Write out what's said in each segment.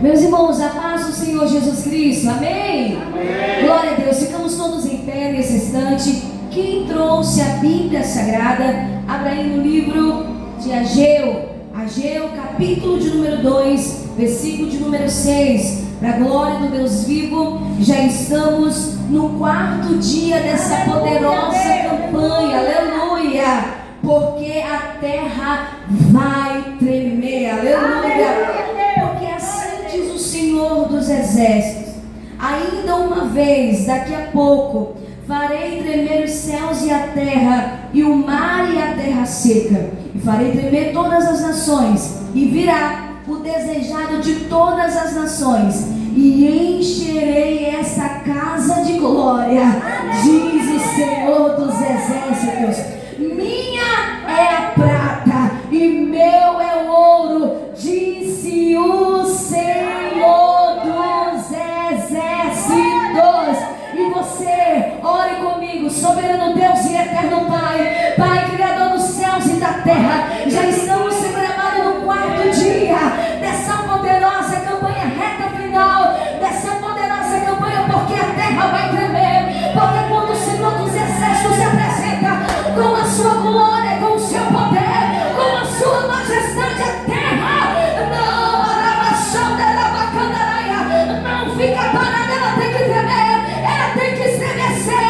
Meus irmãos, a paz do Senhor Jesus Cristo, amém? Amém. Glória a Deus, ficamos todos em pé nesse instante. Quem trouxe a Bíblia Sagrada, abra aí no livro de Ageu, capítulo de número 2, versículo de número 6. Para a glória do Deus vivo, já estamos no 4º dia dessa poderosa campanha, aleluia, porque a terra vai tremer, aleluia. Senhor dos exércitos, ainda uma vez, daqui a pouco, farei tremer os céus e a terra, e o mar e a terra seca, e farei tremer todas as nações, e virá o desejado de todas as nações, e encherei esta casa de glória, diz o Senhor dos exércitos. Minha é a prata, e meu é o ouro, disse o Senhor dos exércitos. E você, ore comigo, soberano Deus e eterno Pai, Pai criador dos céus e da terra. Já estamos celebrando no 4º dia dessa poderosa campanha, reta final dessa poderosa campanha, porque a terra vai tremer, porque quando o Senhor dos exércitos se apresenta com a sua glória, com o seu poder, com a sua majestade, a terra não fica parada, ela tem que tremer, ela tem que estremecer.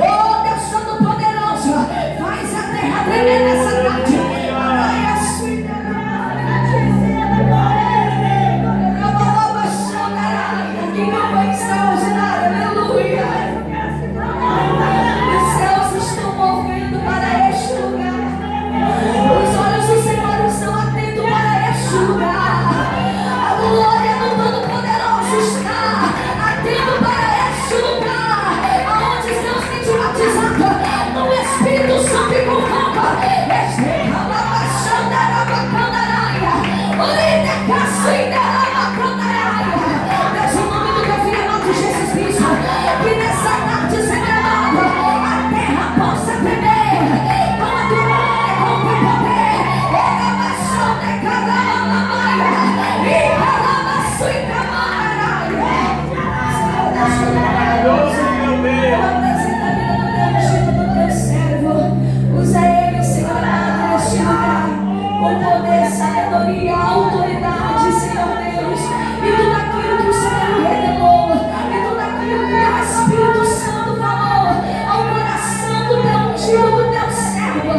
Oh Deus Todo-Poderoso, faz a terra tremer nessa tarde. Que não vai extraordinário, aleluia. Os céus estão movendo para este lugar. Os olhos do Senhor estão atentos para este lugar. A glória do Todo-Poderoso está atento para este lugar, aonde Deus tem te batizado no Espírito Santo e com fogo. Deus, em nome do teu filho amado Jesus Cristo, que nessa tarde, Senhor amado, a terra possa tremer com a tua glória, com o teu poder. Usa ele, Senhor amado, neste lugar, com poder, sabedoria, autoridade, Senhor Deus, e tudo aquilo que o Senhor revelou, e tudo aquilo que o teu Espírito Santo falou ao coração do teu ungido, do teu servo.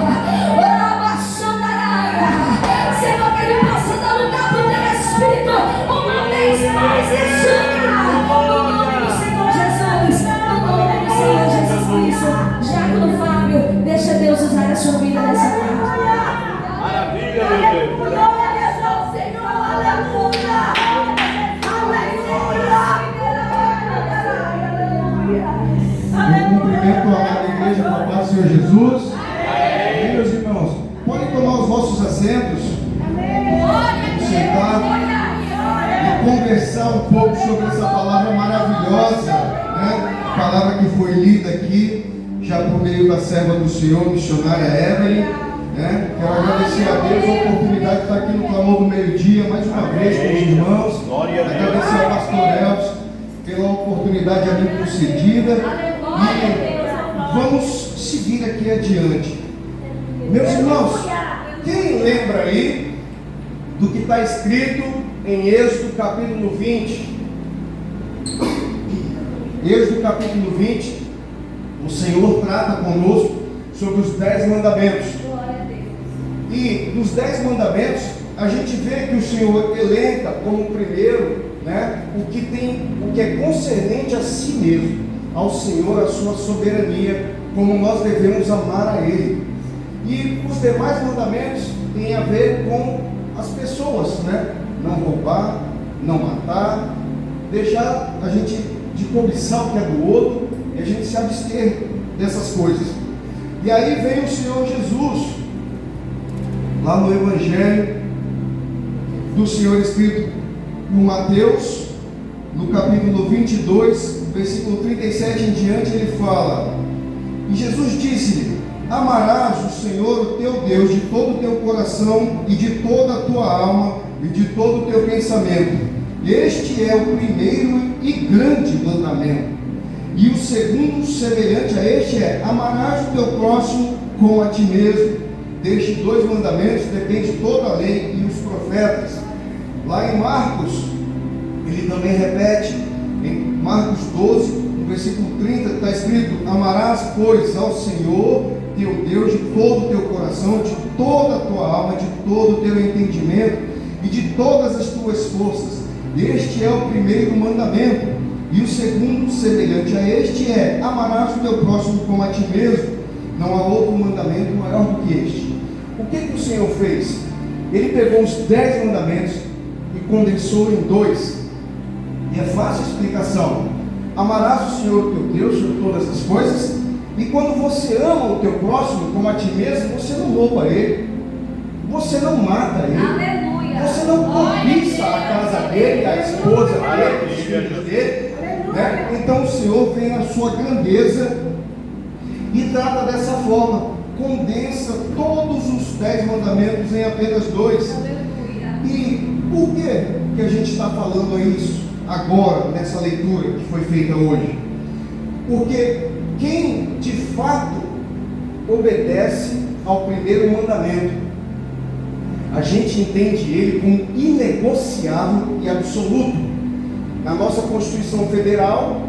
Senhor, que ele possa dar lugar para o teu Espírito uma vez mais neste lugar, no nome do Senhor Jesus, no nome do Senhor Jesus Cristo. Diácono Fábio, deixa Deus usar a sua vida nessa tarde. Maravilha, meu Deus. Glória ao Senhor, aleluia. Eu cumprimento a amada igreja com a paz do Senhor Jesus. Amém, meus irmãos. Podem tomar os vossos assentos, sentar e conversar um pouco sobre essa palavra maravilhosa, né? Palavra que foi lida aqui, já por meio da serva do Senhor, missionária Evelyn, né? Quero agradecer a Deus a oportunidade de estar aqui no Clamor do Meio-Dia, mais uma vez com os irmãos. Agradecer ao pastor Elvis pela oportunidade a mim concedida. E vamos seguir aqui adiante. Meus irmãos, quem lembra aí do que está escrito em Êxodo capítulo 20? Êxodo capítulo 20, o Senhor trata conosco sobre os 10 mandamentos. E dos 10 mandamentos, a gente vê que o Senhor elenca como primeiro, né, o que é concernente a si mesmo, ao Senhor, a sua soberania, como nós devemos amar a Ele. E os demais mandamentos têm a ver com as pessoas, né? Não roubar, não matar, deixar a gente de cobiçar o que é do outro, e a gente se abster dessas coisas. E aí vem o Senhor Jesus, lá no Evangelho do Senhor escrito no Mateus, no capítulo 22, versículo 37 em diante, ele fala: e Jesus disse-lhe: amarás o Senhor, o teu Deus, de todo o teu coração e de toda a tua alma e de todo o teu pensamento. Este é o primeiro e grande mandamento. E o segundo, semelhante a este, é: amarás o teu próximo como a ti mesmo. Destes 2 mandamentos depende toda a lei e os profetas. Lá em Marcos, ele também repete, em Marcos 12, no versículo 30, está escrito: amarás, pois, ao Senhor teu Deus de todo o teu coração, de toda a tua alma, de todo o teu entendimento e de todas as tuas forças. Este é o primeiro mandamento. E o segundo, semelhante a este, é: amarás o teu próximo como a ti mesmo. Não há outro mandamento maior do que este. O que o Senhor fez? Ele pegou os 10 mandamentos e condensou em 2. E é fácil a explicação. Amarás o Senhor teu Deus sobre todas as coisas. E quando você ama o teu próximo como a ti mesmo, você não rouba ele, você não mata ele, Aleluia. você não cobiça a casa dele, a esposa dele, os filhos dele, né? Então o Senhor vem na sua grandeza e trata dessa forma, condensa todos os 10 mandamentos em apenas 2. E por que a gente está falando isso agora, nessa leitura que foi feita hoje? Porque quem de fato obedece ao primeiro mandamento, a gente entende ele como inegociável e absoluto. Na nossa Constituição Federal,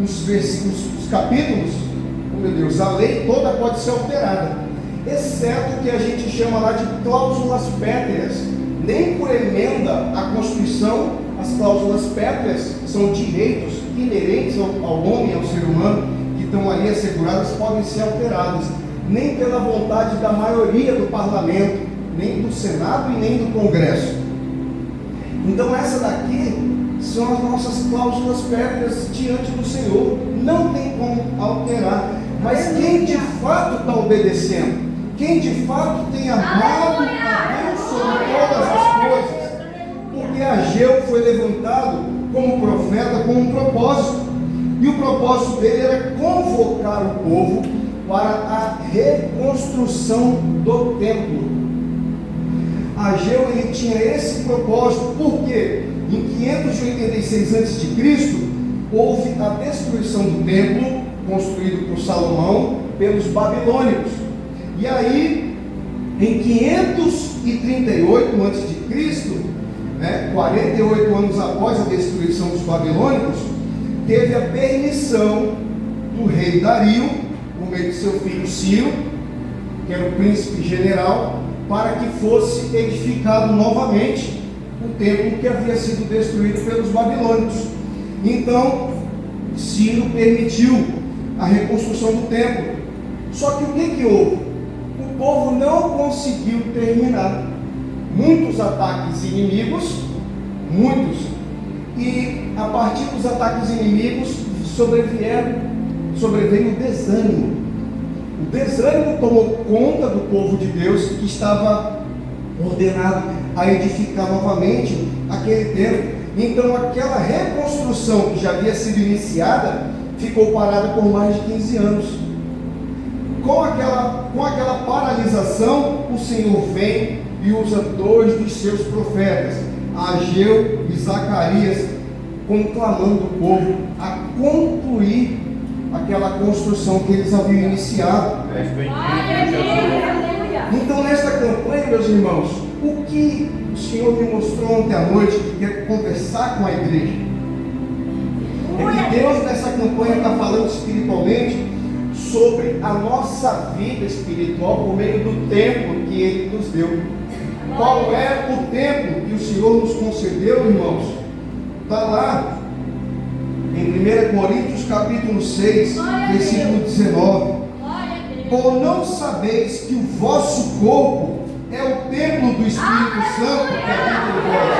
os capítulos, oh meu Deus, a lei toda pode ser alterada, exceto o que a gente chama lá de cláusulas pétreas. Nem por emenda à Constituição, as cláusulas pétreas são direitos inerentes ao homem, ao ser humano, que estão ali asseguradas, podem ser alteradas, nem pela vontade da maioria do parlamento, nem do Senado e nem do Congresso. Então essa daqui são as nossas cláusulas pétreas diante do Senhor, não tem como alterar. Mas quem de fato está obedecendo, quem de fato tem amado a Deus sobre todas as coisas, porque Ageu foi levantado como profeta com um propósito, e o propósito dele era convocar o povo para a reconstrução do templo. Ageu, ele tinha esse propósito, porque em 586 a.C. houve a destruição do templo construído por Salomão pelos babilônicos. E aí, em 538 a.C., 48 anos após a destruição dos babilônicos, teve a permissão do rei Dario, por meio de seu filho Ciro, que era o príncipe general, para que fosse edificado novamente o templo que havia sido destruído pelos babilônicos. Então, Ciro permitiu a reconstrução do templo. Só que o que houve? O povo não conseguiu terminar. Muitos ataques inimigos, e a partir dos ataques inimigos sobreveio o desânimo. O desânimo tomou conta do povo de Deus, que estava ordenado a edificar novamente aquele templo. Então aquela reconstrução que já havia sido iniciada ficou parada por mais de 15 anos. Com aquela paralisação, o Senhor vem e usa 2 dos seus profetas, Ageu e Zacarias, conclamando o povo a concluir aquela construção que eles haviam iniciado. Então, nesta campanha, meus irmãos, o que o Senhor me mostrou ontem à noite, que quer conversar com a igreja, é que Deus nessa campanha está falando espiritualmente sobre a nossa vida espiritual por meio do templo que Ele nos deu. Qual é o templo que o Senhor nos concedeu, irmãos? Está lá em 1 Coríntios capítulo 6, versículo 19. Ou não sabeis que o vosso corpo é o templo do Espírito Santo que habita em vós,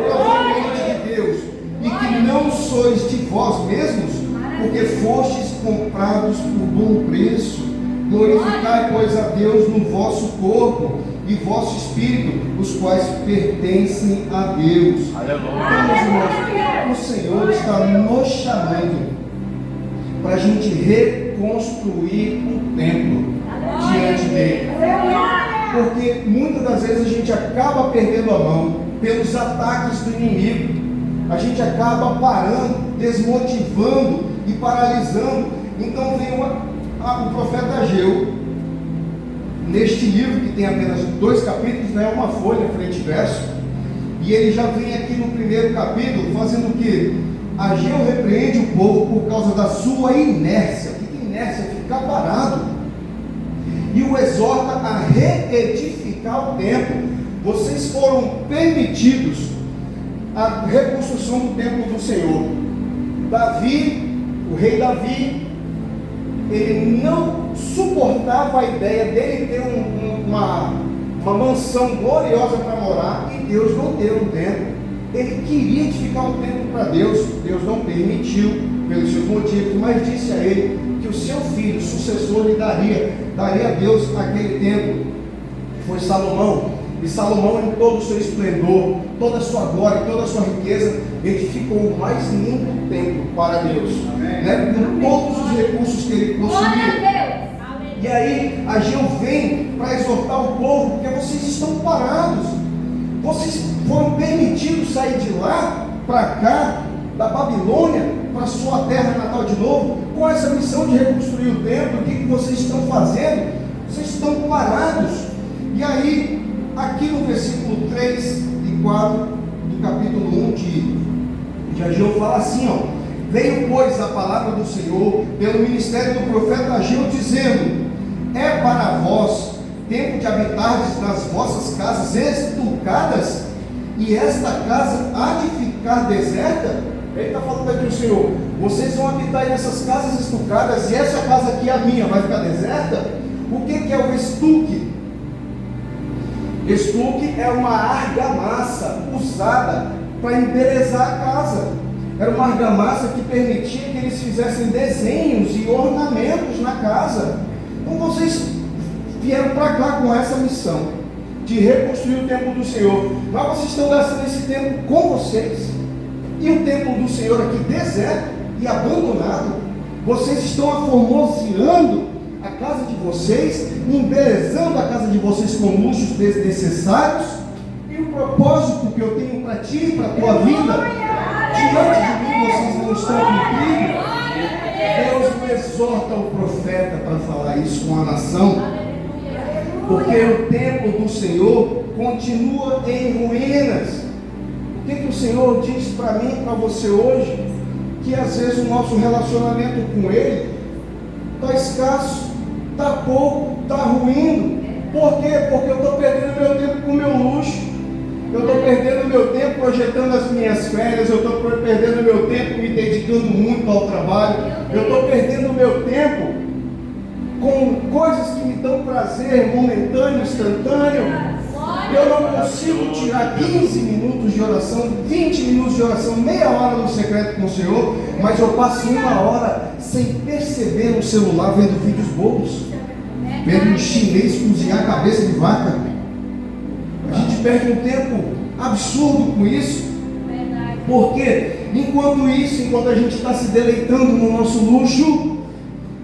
provavelmente de Deus, e que não sois de vós mesmos, porque fostes comprados por bom preço. Glorificai, pois, a Deus no vosso corpo e vosso espírito, os quais pertencem a Deus. Então, meus irmãos, o Senhor está nos chamando para a gente reconstruir o templo diante dele. Porque muitas das vezes a gente acaba perdendo a mão pelos ataques do inimigo. A gente acaba parando, desmotivando e paralisando. Então vem o profeta Ageu, neste livro que tem apenas 2 capítulos, não é uma folha, frente e verso, e ele já vem aqui no primeiro capítulo fazendo o que? Ageu repreende o povo por causa da sua inércia. O que é inércia? Ficar parado. E o exorta a reedificar o templo. Vocês foram permitidos a reconstrução do templo do Senhor. Davi, o rei Davi, ele não suportava a ideia dele ter uma mansão gloriosa para morar, e Deus não deu um templo. Ele queria edificar um templo para Deus. Deus não permitiu pelos seus motivos, mas disse a ele que o seu filho, o sucessor, lhe daria a Deus aquele templo. Foi Salomão. E Salomão, em todo o seu esplendor, toda a sua glória, toda a sua riqueza, edificou o mais lindo templo para Deus, né? Com todos os recursos que ele possuía. E aí Ageu vem para exortar o povo, porque vocês estão parados. Vocês foram permitidos sair de lá para cá, da Babilônia, para sua terra natal de novo, com essa missão de reconstruir o templo. O que vocês estão fazendo? Vocês estão parados. E aí, aqui no versículo 3 e 4 do capítulo 1 de Ageu, fala assim, ó: veio, pois, a palavra do Senhor pelo ministério do profeta Ageu, dizendo: é para vós tempo de habitardes nas vossas casas estucadas, e esta casa há de ficar deserta? Ele está falando aqui o Senhor: vocês vão habitar aí nessas casas estucadas, e essa casa aqui, a minha, vai ficar deserta? O que é o estuque? Estuque é uma argamassa usada para embelezar a casa. Era uma argamassa que permitia que eles fizessem desenhos e ornamentos na casa. Então vocês vieram para cá com essa missão de reconstruir o templo do Senhor, mas vocês estão gastando esse tempo com vocês, e o templo do Senhor aqui deserto e abandonado. Vocês estão aformoseando a casa de vocês, embelezando a casa de vocês com luxos desnecessários, e o propósito que eu tenho para ti e para a tua vida, diante de mim vocês não estão cumprindo. Deus me exorta o profeta para falar isso com a nação, porque o templo do Senhor continua em ruínas. O que o Senhor diz para mim e para você hoje? Que às vezes o nosso relacionamento com Ele está escasso, está pouco, está ruindo. Por quê? Porque eu estou perdendo meu tempo com o meu luxo, eu estou perdendo meu tempo projetando as minhas férias, eu estou perdendo meu tempo me dedicando muito ao trabalho, eu estou perdendo meu tempo com coisas que me dão prazer momentâneo, instantâneo. Eu não consigo tirar 15 minutos de oração, 20 minutos de oração, meia hora no secreto com o Senhor, mas eu passo 1 hora sem perceber no celular vendo vídeos bobos, vendo um chinês cozinhar cabeça de vaca. A gente perde um tempo absurdo com isso, porque enquanto a gente está se deleitando no nosso luxo,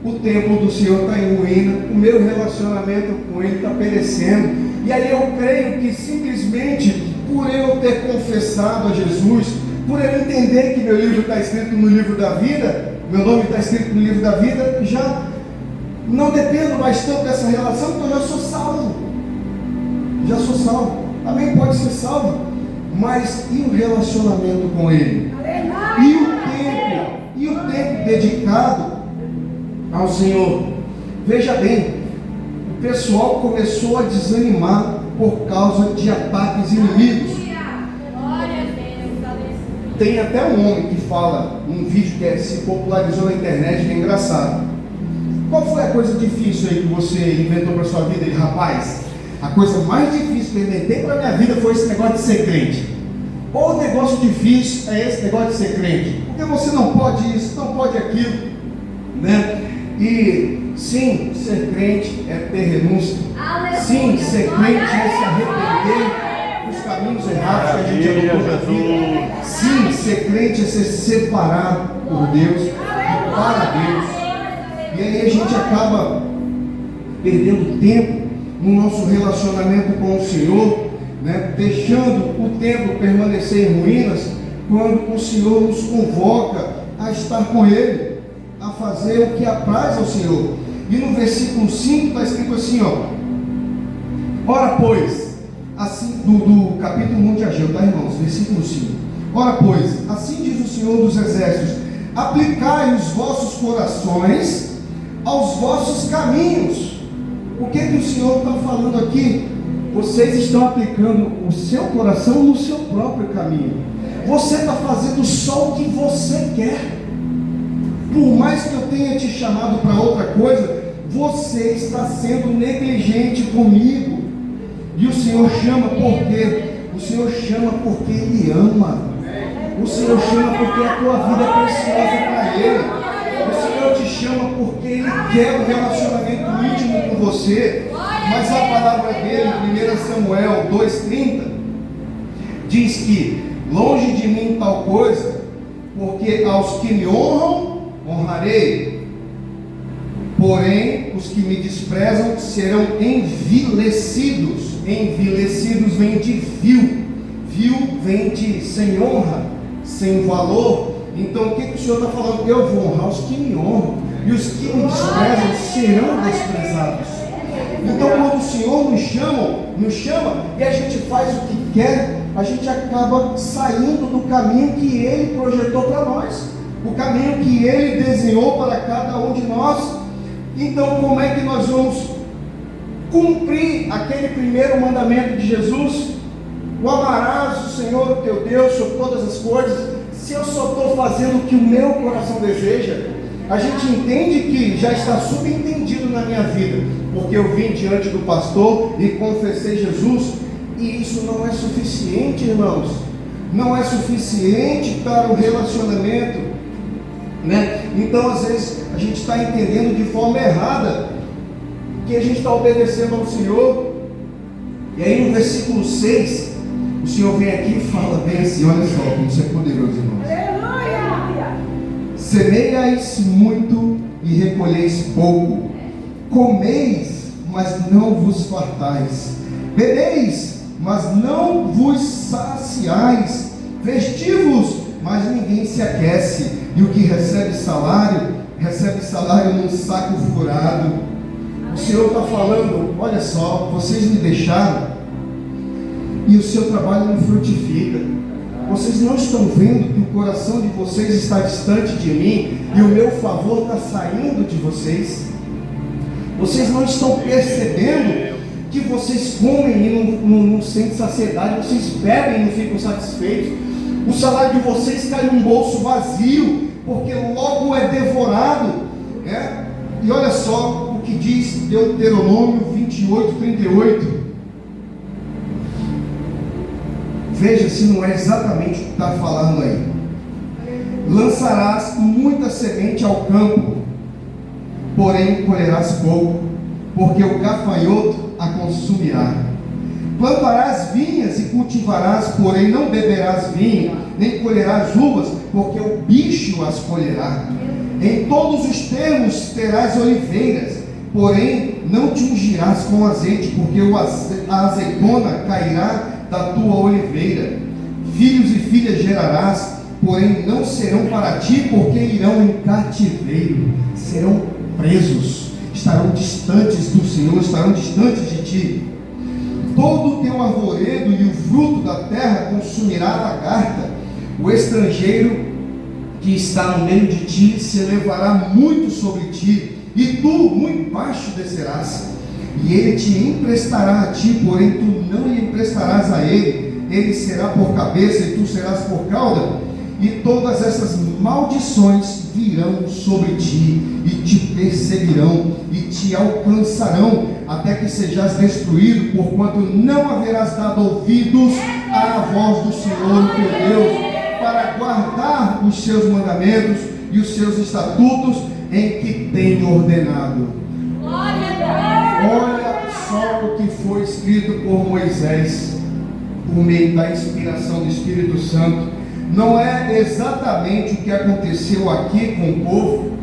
o templo do Senhor está em ruína, o meu relacionamento com Ele está perecendo. E aí eu creio que simplesmente por eu ter confessado a Jesus, por eu entender que meu livro está escrito no livro da vida, meu nome está escrito no livro da vida, já não dependo mais tanto dessa relação, porque eu já sou salvo. Já sou salvo. Amém? Pode ser salvo. Mas e o relacionamento com Ele? E o tempo dedicado ao Senhor? Veja bem, o pessoal começou a desanimar por causa de ataques inimigos. Tem até um homem que fala num vídeo que se popularizou na internet, que é engraçado. Qual foi a coisa difícil aí que você inventou para sua vida? Ele: rapaz, a coisa mais difícil que eu inventei para minha vida foi esse negócio de ser crente. Ou o negócio difícil é esse negócio de ser crente, porque você não pode isso, não pode aquilo, né? E sim, ser crente é ter renúncia. Sim, ser crente é se arrepender dos caminhos errados que a gente adotou na vida. Sim, ser crente é ser separado por Deus. para Deus. E aí a gente acaba perdendo tempo no nosso relacionamento com o Senhor, né? Deixando o templo permanecer em ruínas, quando o Senhor nos convoca a estar com Ele, a fazer o que apraz ao Senhor. E no versículo 5 está escrito assim, ora pois, assim, do capítulo 1 de Ageu, tá, irmãos? Versículo 5. Ora pois, assim diz o Senhor dos Exércitos: aplicai os vossos corações aos vossos caminhos. O que o Senhor está falando aqui? Vocês estão aplicando o seu coração no seu próprio caminho. Você está fazendo só o que você quer. Por mais que eu tenha te chamado para outra coisa, você está sendo negligente comigo. E o Senhor chama por quê? O Senhor chama porque Ele ama. O Senhor chama porque a tua vida é preciosa para Ele. O Senhor te chama porque Ele quer um relacionamento íntimo com você. Mas a palavra dele, em 1 Samuel 2,30, diz que longe de mim tal coisa, porque aos que me honram, honrarei, porém os que me desprezam serão envilecidos. Envilecidos vem de vil, vil vem de sem honra, sem valor. Então o que o Senhor está falando? Eu vou honrar os que me honram, e os que me desprezam serão desprezados. Então quando o Senhor nos chama e a gente faz o que quer, a gente acaba saindo do caminho que Ele projetou para nós, o caminho que Ele desenhou para cada um de nós. Então como é que nós vamos cumprir aquele primeiro mandamento de Jesus? O amarás o Senhor o teu Deus sobre todas as coisas. Se eu só estou fazendo o que o meu coração deseja, a gente entende que já está subentendido na minha vida, porque eu vim diante do pastor e confessei Jesus, e isso não é suficiente, irmãos. Não é suficiente para o relacionamento, né? Então às vezes a gente está entendendo de forma errada que a gente está obedecendo ao Senhor. E aí no versículo 6, o Senhor vem aqui e fala bem assim, olha só como isso é poderoso, irmãos. Semeiais muito e recolheis pouco, comeis, mas não vos fartais, bebeis, mas não vos saciais, vestivos, mas ninguém se aquece, e o que recebe salário num saco furado. O Senhor está falando, olha só, vocês me deixaram, e o seu trabalho não frutifica. Vocês não estão vendo que o coração de vocês está distante de mim e o meu favor está saindo de vocês? Vocês não estão percebendo que vocês comem e não sentem saciedade, vocês bebem e não ficam satisfeitos? O salário de vocês cai num bolso vazio, porque logo é devorado, né? E olha só o que diz Deuteronômio 28:38. Veja se não é exatamente o que está falando aí. Lançarás muita semente ao campo, porém colherás pouco, porque o gafanhoto a consumirá. Plantarás vinhas e cultivarás, porém não beberás vinho, nem colherás uvas, porque o bicho as colherá. Em todos os termos terás oliveiras, porém não te ungirás com azeite, porque a azeitona cairá da tua oliveira. Filhos e filhas gerarás, porém não serão para ti, porque irão em cativeiro, serão presos, estarão distantes do Senhor, estarão distantes de ti. Todo o teu arvoredo e o fruto da terra consumirá a lagarta. O estrangeiro que está no meio de ti se elevará muito sobre ti, e tu muito baixo descerás. E ele te emprestará a ti, porém tu não lhe emprestarás a ele. Ele será por cabeça e tu serás por cauda. E todas essas maldições virão sobre ti, e te perseguirão, e te alcançarão, até que sejas destruído, porquanto não haverás dado ouvidos à voz do Senhor teu Deus, para guardar os seus mandamentos e os seus estatutos em que tenho ordenado. Olha só o que foi escrito por Moisés, por meio da inspiração do Espírito Santo. não é exatamente o que aconteceu aqui com o povo.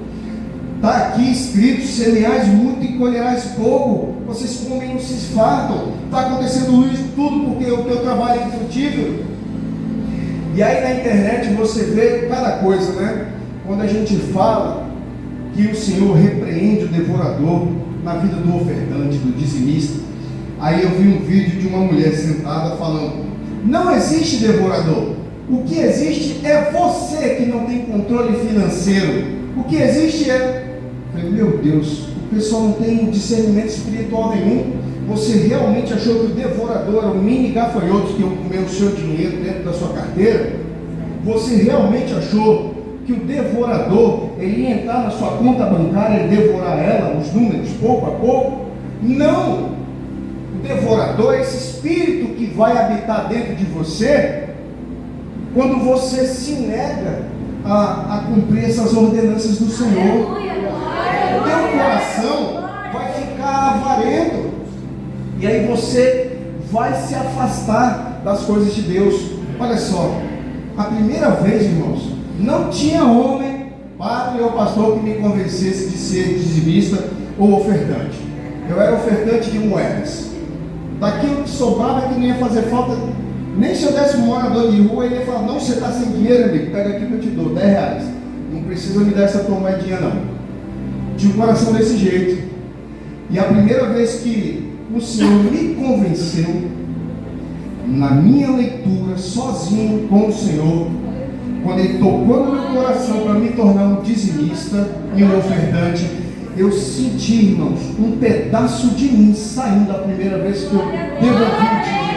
Está aqui escrito: semeais muito e colherás pouco, vocês comem e não se esfartam. Está acontecendo isso tudo porque o teu trabalho é infrutífero. E aí na internet você vê cada coisa, né? Quando a gente fala que o Senhor repreende o devorador na vida do ofertante, do dizimista, aí eu vi um vídeo de uma mulher sentada falando: não existe devorador, o que existe é você que não tem controle financeiro, o que existe é... Eu falei: meu Deus, o pessoal não tem discernimento espiritual nenhum. Você realmente achou que o devorador era um mini gafanhoto que ia comer o seu dinheiro dentro da sua carteira? Você realmente achou que o devorador ele ia entrar na sua conta bancária e devorar ela, os números, pouco a pouco? Não! O devorador é esse espírito que vai habitar dentro de você quando você se nega a cumprir essas ordenanças do Senhor. O teu coração vai ficar avarento, e aí você vai se afastar das coisas de Deus. Olha só, a primeira vez, irmãos, não tinha homem, padre ou pastor que me convencesse de ser dizimista ou ofertante. Eu era ofertante de moedas. Daquilo que sobrava, que não ia fazer falta. Nem se eu desse um morador de rua, ele ia falar: não, você está sem dinheiro, amigo, pega aqui que eu te dou R$10. Não precisa me dar essa tua moedinha não. Tinha um coração desse jeito. E a primeira vez que o Senhor me convenceu, na minha leitura, sozinho com o Senhor, quando Ele tocou no meu coração para me tornar um dizimista e um ofertante, eu senti, irmãos, um pedaço de mim saindo a primeira vez que eu devolvi o dízimo.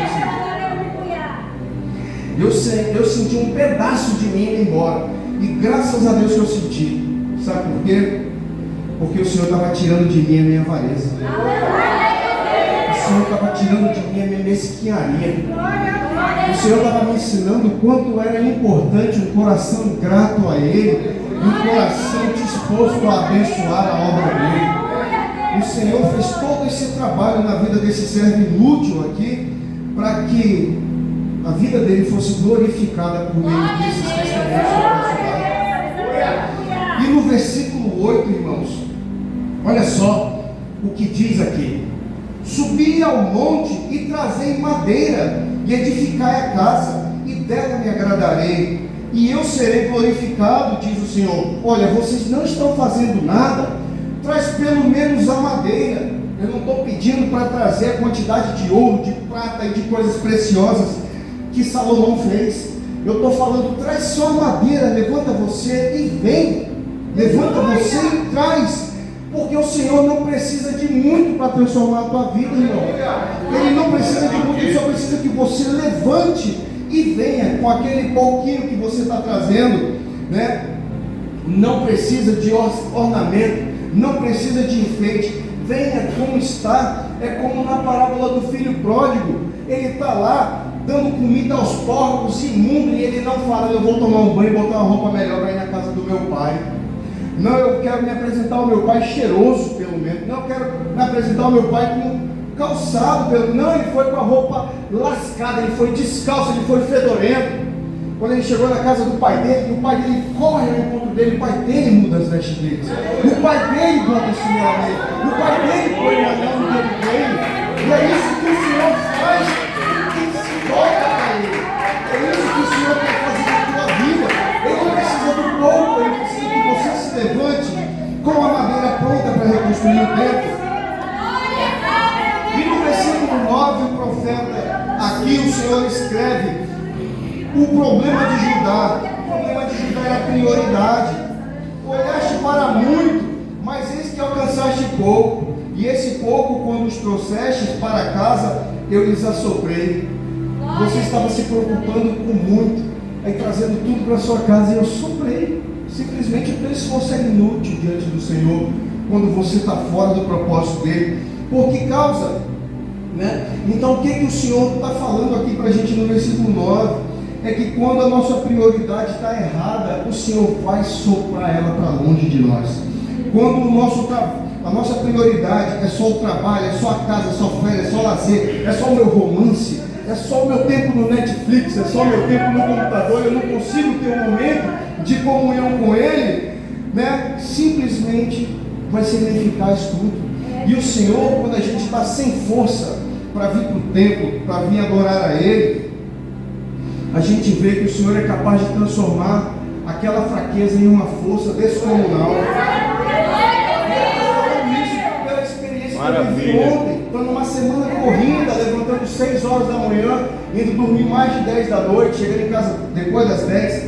Eu senti um pedaço de mim indo embora. E graças a Deus que eu senti. Sabe por quê? Porque o Senhor estava tirando de mim a minha avareza. O Senhor estava tirando de mim a minha mesquinharia. O Senhor estava me ensinando o quanto era importante um coração grato a Ele, um coração disposto a abençoar a obra dele. O Senhor fez todo esse trabalho na vida desse servo inútil aqui, para que a vida dele fosse glorificada por meio desses testemunhos. E no versículo 8, irmãos, olha só o que diz aqui: subi ao monte e trazei madeira, e edificai a casa, e dela me agradarei, e eu serei glorificado, diz o Senhor. Olha, vocês não estão fazendo nada, traz pelo menos a madeira. Eu não estou pedindo para trazer a quantidade de ouro, de prata e de coisas preciosas que Salomão fez. Eu estou falando: traz só a madeira, levanta você e vem, levanta você e traz. Porque o Senhor não precisa de muito para transformar a tua vida, irmão. Ele não precisa de muito, Ele só precisa que você levante e venha com aquele pouquinho que você está trazendo, né? Não precisa de ornamento, não precisa de enfeite. Venha como está. É como na parábola do filho pródigo. Ele está lá dando comida aos porcos imundos, e ele não fala: eu vou tomar um banho e botar uma roupa melhor para ir na casa do meu pai. Não, eu quero me apresentar ao meu pai cheiroso, pelo menos. Não, eu quero me apresentar ao meu pai com calçado, pelo menos. Não, ele foi com a roupa lascada, ele foi descalço, ele foi fedorento. Quando ele chegou na casa do pai dele, o pai dele corre ao encontro dele, o pai dele muda as vestes dele. O pai dele bota o Senhor nele. O pai dele põe o anel no dedo dele. E é isso que o Senhor faz, que se volta para ele. É isso que o Senhor quer fazer na tua vida. Ele não precisa do pouco, ele precisa que você se levante com a madeira pronta para reconstruir o templo. E no versículo 9, o profeta, aqui o Senhor escreve o problema de Judá. O problema de Judá é a prioridade. Olhaste para muito, mas eis que alcançaste pouco. E esse pouco, quando os trouxestes para casa, eu lhes assoprei. Você estava se preocupando com muito, aí trazendo tudo para sua casa, e eu soprei. Simplesmente o teu esforço é inútil diante do Senhor, quando você está fora do propósito dele. Por que causa? Né? Então o que o Senhor está falando aqui para a gente no versículo 9? É que quando a nossa prioridade está errada, o Senhor vai soprar ela para longe de nós. Quando a nossa prioridade é só o trabalho, é só a casa, é só a férias, é só o lazer, é só o meu romance, é só o meu tempo no Netflix, é só o meu tempo no computador, eu não consigo ter um momento de comunhão com Ele, né? Simplesmente vai ser ineficaz tudo. E o Senhor, quando a gente está sem força para vir para o templo, para vir adorar a Ele, a gente vê que o Senhor é capaz de transformar aquela fraqueza em uma força descomunal. Pela experiência que eu vivi ontem, estou numa semana corrida, levantando 6 horas da manhã, indo dormir mais de 10 da noite, chegando em casa depois das 10,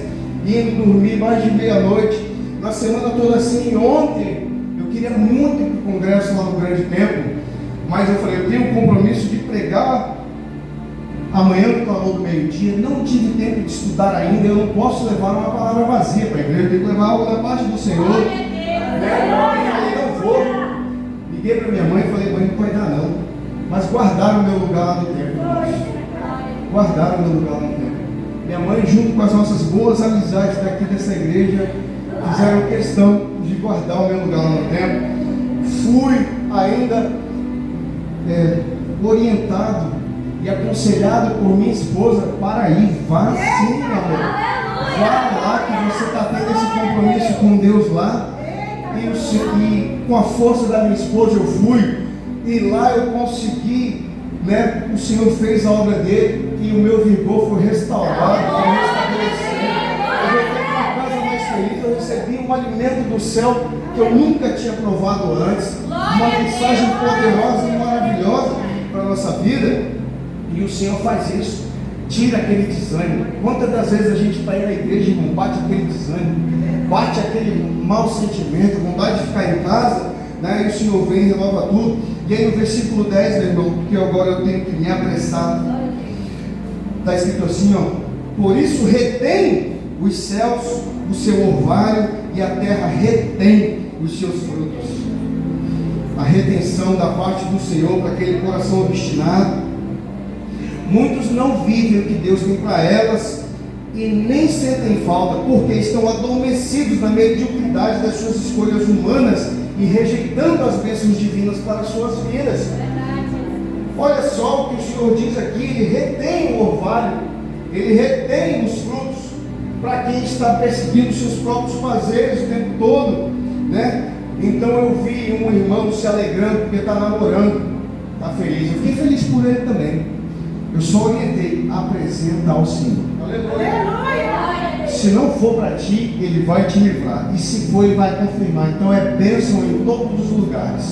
indo dormir mais de meia-noite, na semana toda assim. E ontem eu queria muito ir para o congresso lá no Grande Templo, mas eu falei, eu tenho o compromisso de pregar amanhã no calor do meio-dia, não tive tempo de estudar ainda, eu não posso levar uma palavra vazia para a igreja, eu tenho que levar algo da parte do Senhor. Eu falei, não vou. Liguei para minha mãe e falei, mãe, não vai dar não. Mas guardaram o meu lugar lá no templo. Guardaram o meu lugar lá no templo. Minha mãe, junto com as nossas boas amizades daqui dessa igreja, fizeram questão de guardar o meu lugar lá no templo. Fui ainda orientado e aconselhado por minha esposa para ir. Vá sim, amor. Vá lá que você está tendo esse compromisso com Deus lá. E com a força da minha esposa eu fui. E lá eu consegui, né? O Senhor fez a obra dele e o meu vigor foi restaurado, foi restabelecido. Eu voltei para uma casa mais feliz. Eu recebi um alimento do céu que eu nunca tinha provado antes. Uma mensagem poderosa e maravilhosa para a nossa vida. E o Senhor faz isso, tira aquele desânimo. Quantas das vezes a gente está indo na igreja, irmão, bate aquele desânimo, bate aquele mau sentimento, vontade de ficar em casa, né? E o Senhor vem e renova tudo. E aí no versículo 10, meu irmão, porque agora eu tenho que me apressar, está escrito assim, ó: por isso retém os céus o seu orvalho e a terra retém os seus frutos. A retenção da parte do Senhor para aquele coração obstinado. Muitos não vivem o que Deus tem para elas e nem sentem falta, porque estão adormecidos na mediocridade das suas escolhas humanas e rejeitando as bênçãos divinas para as suas vidas. Olha só o que o Senhor diz aqui: Ele retém o orvalho, Ele retém os frutos para quem está perseguindo seus próprios prazeres o tempo todo, né? Então eu vi um irmão se alegrando porque está namorando, está feliz. Eu fiquei feliz por ele também. Eu só orientei: apresenta ao Senhor. Aleluia. Se não for para ti, Ele vai te livrar. E se for, Ele vai confirmar. Então é bênção em todos os lugares.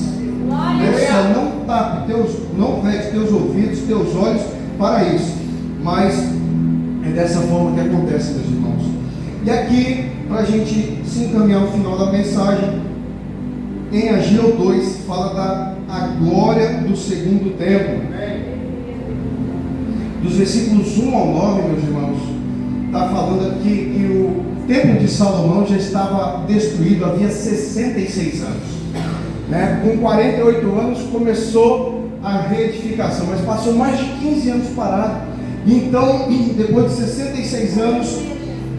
Só não tape não feche teus ouvidos, teus olhos para isso. Mas é dessa forma que acontece, meus irmãos. E aqui, para a gente se encaminhar ao final da mensagem, em Ageu 2, fala da a glória do segundo templo. Dos versículos 1 ao 9, meus irmãos, está falando aqui que o templo de Salomão já estava destruído havia 66 anos. Né? Com 48 anos começou a reedificação, mas passou mais de 15 anos parado. Então, depois de 66 anos,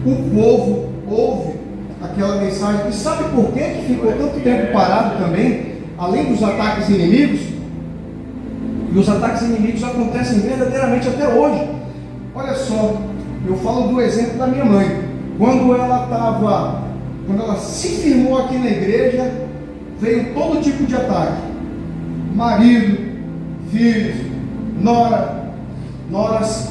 o povo ouve aquela mensagem. E sabe por que ficou tanto tempo parado também? Além dos ataques inimigos. E os ataques inimigos acontecem verdadeiramente até hoje. Olha só, eu falo do exemplo da minha mãe. Quando ela se firmou aqui na igreja, veio todo tipo de ataque. Marido, filhos, noras,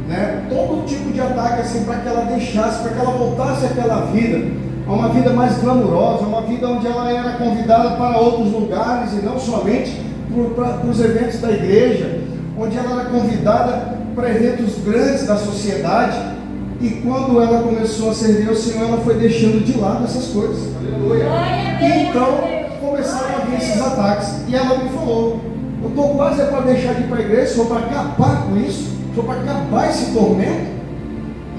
né? Todo tipo de ataque assim, para que ela deixasse, para que ela voltasse àquela vida, a uma vida mais glamurosa, uma vida onde ela era convidada para outros lugares e não somente para os eventos da igreja, onde ela era convidada para eventos grandes da sociedade. E quando ela começou a servir ao Senhor, ela foi deixando de lado essas coisas. Aleluia. E então começaram a vir esses ataques. E ela me falou: eu estou quase para deixar de ir para a igreja, só para acabar com isso, só para acabar esse tormento.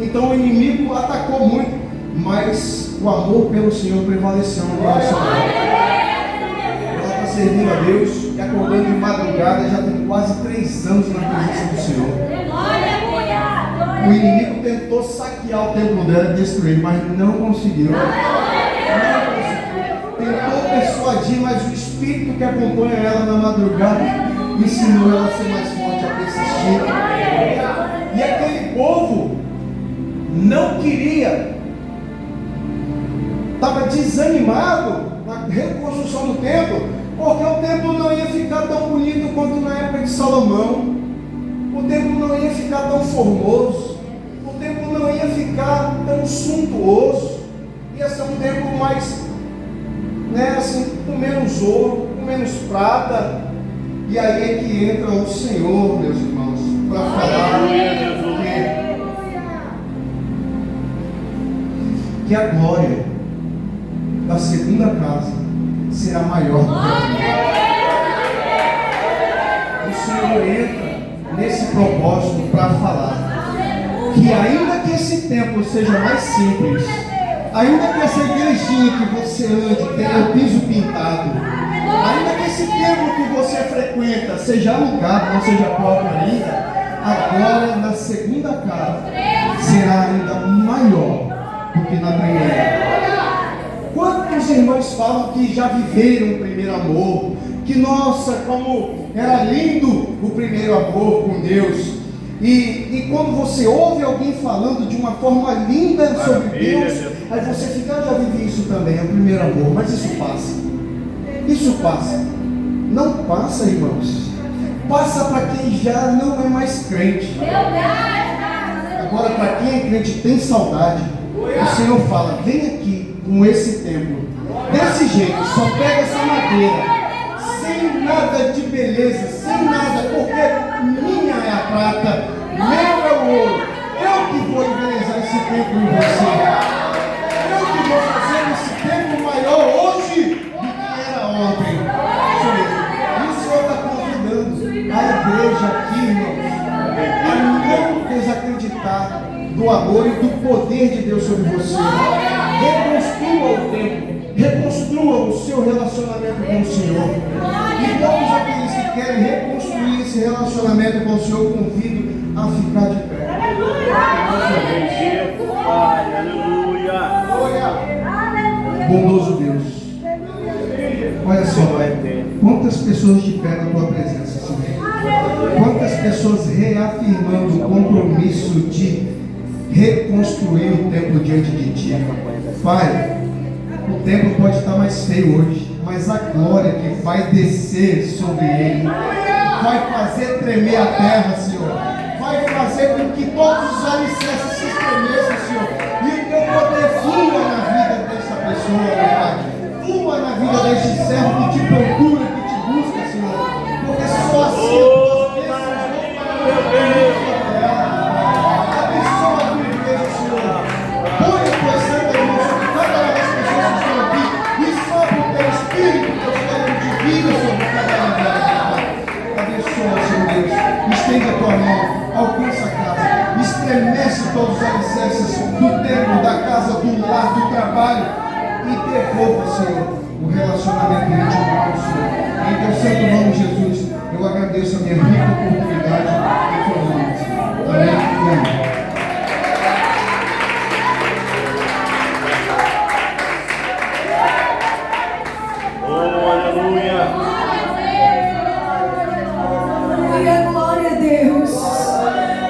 Então o inimigo atacou muito, mas o amor pelo Senhor prevaleceu no coração dela. Ela está servindo a Deus e acordando de madrugada, já tem quase 3 anos na presença do Senhor. O inimigo tentou saquear o templo dela e destruir, mas não conseguiu. Tentou dia, mas o Espírito que acompanha ela na madrugada ensinou ela a ser mais forte, a persistir. E aquele povo não queria, estava desanimado na reconstrução do templo, porque o templo não ia ficar tão bonito quanto na época de Salomão, o templo não ia ficar tão formoso, o templo não ia ficar tão suntuoso, ia ser um templo mais, assim, com menos ouro, com menos prata. E aí é que entra o Senhor, meus irmãos, para falar que a glória da segunda casa será maior do que a o Senhor entra nesse propósito para falar que ainda que esse templo seja mais simples, ainda que essa igrejinha que você ande tenha o piso pintado, ainda que esse templo que você frequenta seja alugado, não seja próprio ainda, a glória na segunda casa será ainda maior do que na primeira. Quantos irmãos falam que já viveram o primeiro amor, que nossa, como era lindo o primeiro amor com Deus. E quando você ouve alguém falando de uma forma linda sobre Deus, aí você fica, já vivi isso também, é o primeiro amor, mas isso passa. Isso passa. Não passa, irmãos. Passa para quem já não é mais crente. Agora, para quem é crente tem saudade, o Senhor fala, vem aqui com esse templo, desse jeito, só pega essa madeira, sem nada de beleza, sem nada, porque minha é a prata, meu é o ouro, eu que vou embelezar esse templo em você, eu que vou fazer esse templo maior hoje do que era ontem. E o Senhor está convidando a igreja aqui, irmãos, a não desacreditar do amor e do poder de Deus sobre você. Reconstrua o templo, reconstrua o seu relacionamento com o Senhor. E todos aqueles que querem reconstruir esse relacionamento com o Senhor, convido a ficar de pé. Aleluia! Bondoso Deus, olha só, quantas pessoas de pé na tua presença, Senhor. Quantas pessoas reafirmando o compromisso de reconstruir o templo diante de Ti. Pai, o templo pode estar mais feio hoje, mas a glória que vai descer sobre ele vai fazer tremer a terra, Senhor. Vai fazer com que todos os alicerces se estremeçam, Senhor. E o Teu poder flua na vida dessa pessoa, Pai. Flua na vida deste servo que Te procura, que Te busca, Senhor. Porque só assim estende a tua mão, alcança a casa, estremece todos os alicerces do templo, da casa, do lar, do trabalho e devolva, Senhor, o relacionamento íntimo com o Senhor. Em Teu santo nome, Jesus, eu agradeço a minha rica oportunidade em Teu nome. Amém e amém.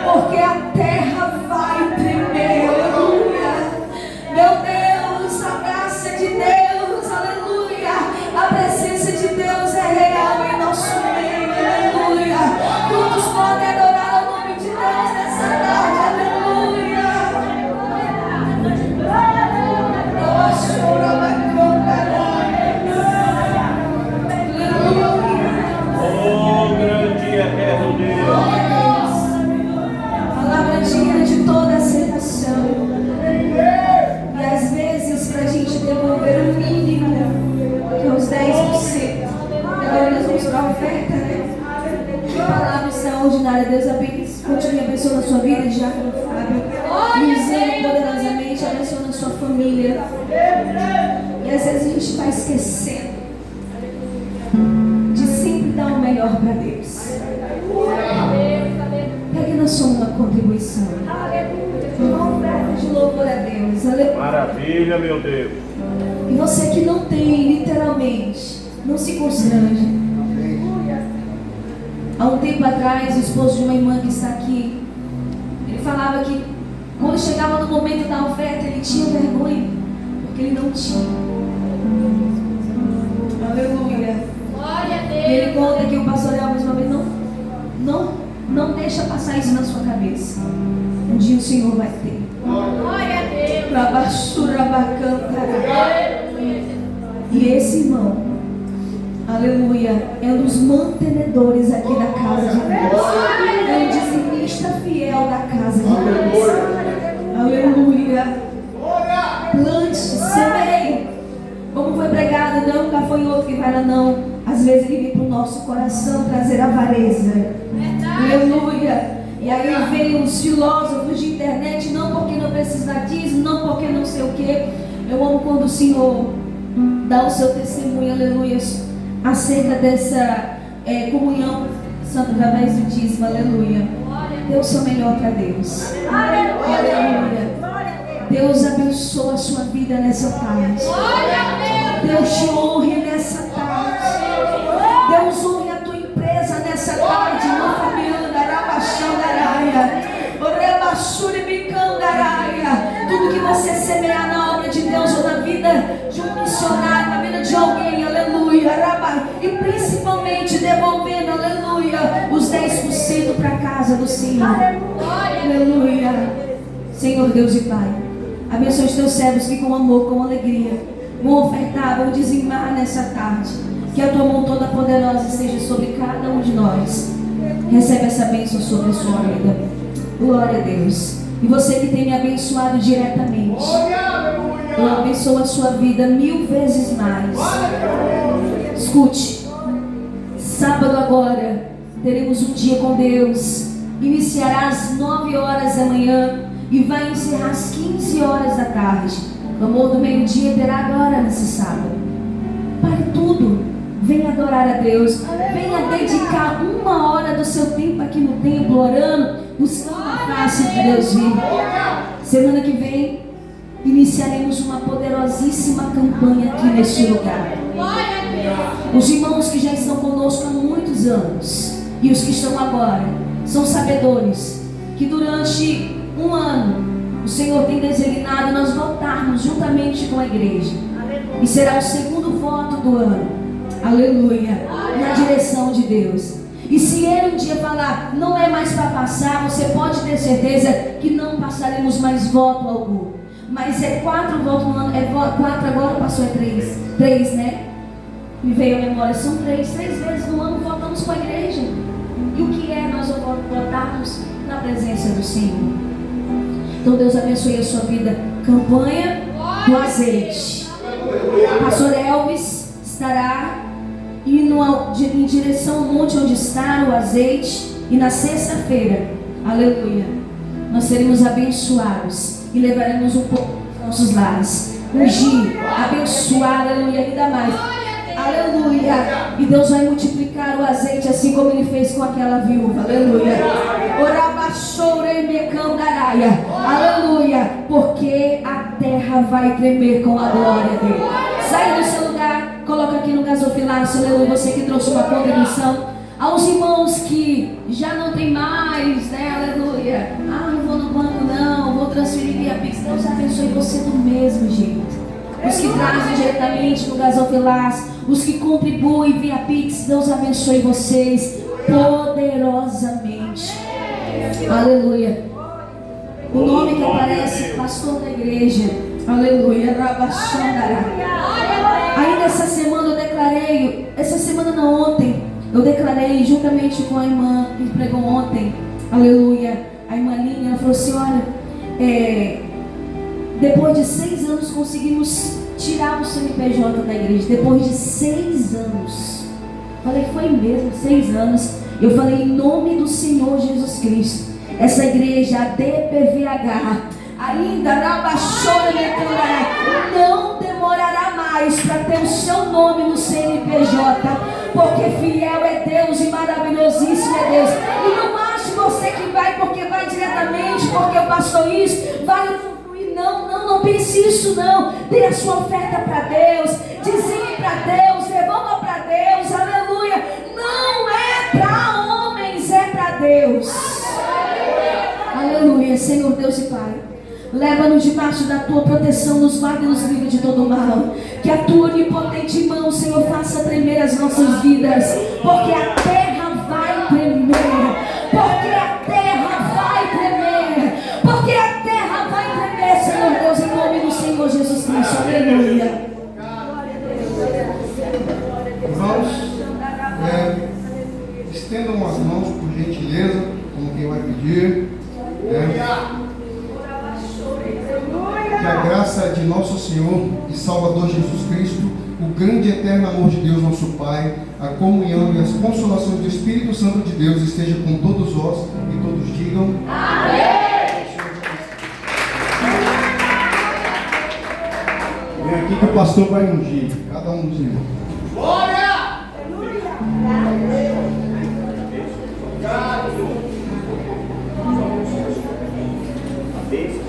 Porque a terra vai tremer, aleluia. Meu Deus, a graça de Deus, aleluia. A presença de Deus é real em nosso meio, aleluia. Todos podem adorar o nome de Deus nessa tarde, aleluia. Oh, grande é terra de Deus. Palavra digna de toda aceitação. E às vezes, para a gente devolver o mínimo, que é os 10%, agora nós vamos para a oferta, né? Que palavra extraordinária. Deus continue abençoando a sua vida, Diácono Fábio, usando poderosamente, abençoando a sua família. E às vezes a gente está esquecendo de sempre dar o melhor para Deus. Pegue na sua uma contribuição. Uma oferta de louvor a Deus. Aleluia. Maravilha, meu Deus. E você que não tem, literalmente, não se constrange. Há um tempo atrás, o esposo de uma irmã que está aqui, ele falava que quando chegava no momento da oferta, ele tinha vergonha, porque ele não tinha. Aleluia. Glória a Deus. E ele conta que o pastor Elvis uma vez não deixa passar isso na sua cabeça. Um dia o Senhor vai ter. Glória a Deus. E esse irmão, aleluia, é um dos mantenedores aqui da casa de Deus. É um dizimista fiel da casa de Deus. Aleluia. Plante, semeie. Como foi pregado, não gafanhoto que vai lá, não. Às vezes ele vem para o nosso coração trazer avareza. Aleluia. E aí vem os filósofos de internet, não porque não precisa disso, não porque não sei o que. Eu amo quando o Senhor dá o seu testemunho, aleluia, acerca dessa comunhão santo através do dízimo, aleluia. Dê o seu melhor para Deus. Aleluia. Deus abençoa a sua vida nessa tarde. Deus te honre nessa tarde. Deus honre a tua empresa nessa tarde. Não Fabiana, Arabaxandaraia, Orebaxuri Bicandaraia. Tudo que você semear na obra de Deus ou na vida de um missionário, na vida de alguém, aleluia. E principalmente devolvendo, aleluia, os 10% para a casa do Senhor. Aleluia. Senhor Deus e Pai, abençoe os teus servos que com amor, com alegria vão ofertar, vão dizimar nessa tarde. Que a tua mão toda poderosa esteja sobre cada um de nós. Recebe essa bênção sobre a sua vida. Glória a Deus. E você que tem me abençoado diretamente, eu abençoo a sua vida 1000 vezes mais. Escute, sábado agora teremos um dia com Deus. Iniciará às 9 horas da manhã e vai encerrar às 15 horas da tarde. O amor do meio-dia terá agora nesse sábado. Pare tudo, venha adorar a Deus, venha dedicar 1 hora do seu tempo aqui no templo, orando, buscando a face de Deus vivo. Semana que vem iniciaremos uma poderosíssima campanha aqui neste lugar. Os irmãos que já estão conosco há muitos anos e os que estão agora são sabedores que durante 1 ano o Senhor tem designado nós voltarmos juntamente com a igreja. E será o 2º voto do ano. Aleluia. Na direção de Deus. E se Ele um dia falar, não é mais para passar, você pode ter certeza que não passaremos mais voto algum. Mas é 4 votos no ano. É 4 agora, passou, é 3. 3, né? Me veio a memória, são 3 vezes no ano votamos com a igreja. E o que é nós votarmos na presença do Senhor? Então Deus abençoe a sua vida. Campanha do azeite. O pastor Elvis estará indo em direção ao monte onde está o azeite. E na sexta-feira, aleluia, nós seremos abençoados e levaremos um pouco dos nossos lares. Ungir, abençoar, aleluia, ainda mais. Aleluia. E Deus vai multiplicar o azeite assim como Ele fez com aquela viúva. Aleluia. Aleluia. Porque a terra vai tremer com a glória dele. Sai do seu lugar, coloca aqui no gasofilácio. Aleluia. Você que trouxe uma contribuição. Aos irmãos que já não tem mais, né? Aleluia. Não vou no banco não, vou transferir via Pix. Deus abençoe você do mesmo jeito. Os que trazem diretamente no gasofilácio, os que contribuem via Pix, Deus abençoe vocês poderosamente. Aleluia. O nome que aparece, pastor da igreja. Aleluia. Ainda essa semana eu declarei, ontem, eu declarei juntamente com a irmã que pregou ontem. Aleluia. A irmã Linha, ela falou assim, olha, depois de 6 anos conseguimos tirar o CNPJ da igreja. Depois de 6 anos. Falei, foi mesmo, 6 anos. Eu falei, em nome do Senhor Jesus Cristo, essa igreja, a DPVH, ainda não demorará mais para ter o seu nome no CNPJ. Porque fiel é Deus e maravilhosíssimo é Deus. E não ache você que vai porque vai diretamente, porque eu passou isso, vai. Não pense isso não. Dê a sua oferta para Deus, dizime para Deus, devolva para Deus, aleluia. Não é para homens, é para Deus. Aleluia, Senhor Deus e Pai. Leva-nos debaixo da tua proteção, nos guarda e nos livre de todo mal. Que a tua onipotente mão, Senhor, faça tremer as nossas vidas. Porque a terra vai tremer. Porque a terra vai tremer. Porque a terra vai tremer, Senhor Deus, em nome do Senhor Jesus Cristo. Aleluia. Irmãos, estendam as mãos por gentileza, como quem vai pedir. Que a graça de nosso Senhor e Salvador Jesus Cristo, o grande e eterno amor de Deus, nosso Pai, a comunhão e as consolações do Espírito Santo de Deus esteja com todos vós e todos digam amém. Vem aqui que o pastor vai ungir cada um dos irmãos. Glória! A bênção